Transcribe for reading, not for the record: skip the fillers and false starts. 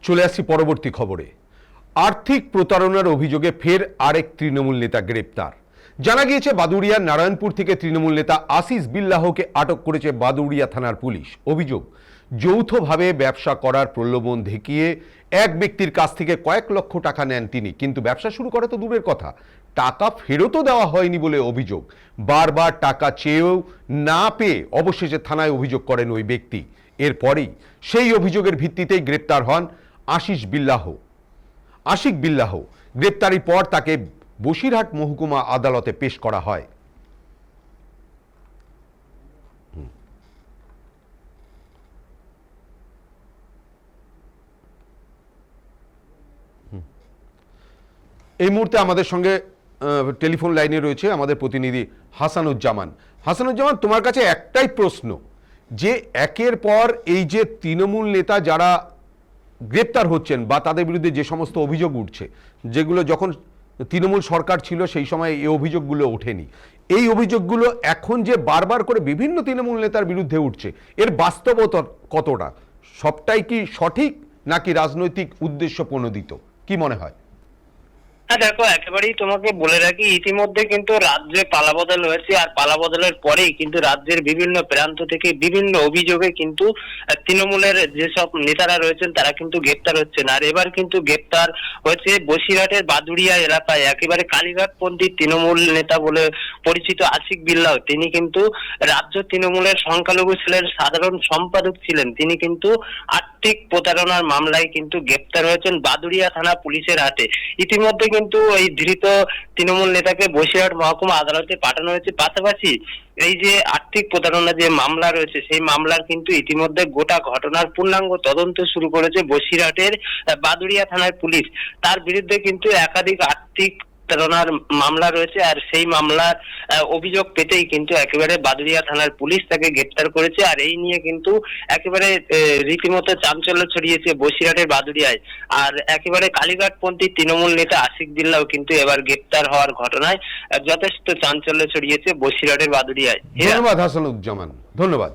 চলে আসছি পরবর্তী খবরে। আর্থিক প্রতারণার অভিযোগে ফের আরেক তৃণমূল নেতা গ্রেপ্তার। জানা গিয়েছে বাদুড়িয়ার নারায়ণপুর থেকে তৃণমূল নেতা আশিস বিল্লাহকে আটক করেছে বাদুড়িয়া থানার পুলিশ। অভিযোগ, যৌথভাবে ব্যবসা করার প্রলোভন দেখিয়ে এক ব্যক্তির কাছ থেকে কয়েক লক্ষ টাকা নেন তিনি, কিন্তু ব্যবসা শুরু করা তো দূরের কথা, টাকা ফেরতও দেওয়া হয়নি বলে অভিযোগ। বারবার টাকা চেয়েও না পেয়ে অবশেষে থানায় অভিযোগ করেন ওই ব্যক্তি। এরপরেই সেই অভিযোগের ভিত্তিতেই গ্রেপ্তার হন আশিক বিল্লাহ। গ্রেপ্তারির পর তাকে বসিরহাট মহকুমা আদালতে পেশ করা হয়। এই মুহূর্তে আমাদের সঙ্গে টেলিফোন লাইনে রয়েছে আমাদের প্রতিনিধি হাসানুজ্জামান। হাসানুজ্জামান, তোমার কাছে একটাই প্রশ্ন, যে একের পর এই যে তৃণমূল নেতা যারা গ্রেপ্তার হচ্ছেন বা তাদের বিরুদ্ধে যে সমস্ত অভিযোগ উঠছে, যেগুলো যখন তৃণমূল সরকার ছিল সেই সময় এই অভিযোগগুলো ওঠেনি, এই অভিযোগগুলো এখন যে বারবার করে বিভিন্ন তৃণমূল নেতার বিরুদ্ধে উঠছে, এর বাস্তবতা কতটা? সবটাই কি সঠিক নাকি রাজনৈতিক উদ্দেশ্য প্রণোদিত? কি মনে হয়? হ্যাঁ দেখো, একেবারেই তোমাকে বলে রাখি, ইতিমধ্যে কিন্তু রাজ্যে পালাবদল হয়েছে, আর পালাবদলের পরেই কিন্তু রাজ্যের বিভিন্ন প্রান্ত থেকে বিভিন্ন অভিযোগে কিন্তু তৃণমূলের যেসব নেতারা রয়েছেন তারা কিন্তু গ্রেপ্তার হচ্ছেন। আর এবার কিন্তু গ্রেপ্তার হয়েছে বসিরহাটের বাদুড়িয়া এলাকায় একেবারে কালীঘাটপন্থী তৃণমূল নেতা বলে পরিচিত আশিক বিল্লাহ। তিনি কিন্তু রাজ্য তৃণমূলের সংখ্যালঘু সেলের সাধারণ সম্পাদক ছিলেন। তিনি কিন্তু আর্থিক প্রতারণার মামলায় কিন্তু গ্রেপ্তার হয়েছেন বাদুড়িয়া থানা পুলিশের হাতে। ইতিমধ্যে কিন্তু এই ধৃত তৃণমূল নেতাকে বসিরহাট মহকুমা আদালতে পাঠানো হয়েছে। পাশাপাশি এই যে আর্থিক প্রতারণা যে মামলা রয়েছে সেই মামলার কিন্তু ইতিমধ্যে গোটা ঘটনার পূর্ণাঙ্গ তদন্ত শুরু করেছে বসিরহাটের বাদুড়িয়া থানার পুলিশ। তার বিরুদ্ধে কিন্তু একাধিক আর্থিক প্রতারণার মামলা রয়েছে, আর সেই মামলার অভিযোগ পেতেই কিন্তু একেবারে বাদুড়িয়া থানার পুলিশ তাকে গ্রেপ্তার করেছে। আর এই নিয়ে কিন্তু একেবারে রীতিমতো চাঞ্চল্য ছড়িয়েছে বসিরহাটের বাদুড়িয়ায়। আর একেবারে কালীঘাটপন্থী তৃণমূল নেতা আশিক বিল্লাহ কিন্তু এবার গ্রেপ্তার হওয়ার ঘটনায় যথেষ্ট চাঞ্চল্য ছড়িয়েছে বসিরহাটের বাদুড়িয়ায়। ধন্যবাদ হাসানুজ্জামান, ধন্যবাদ।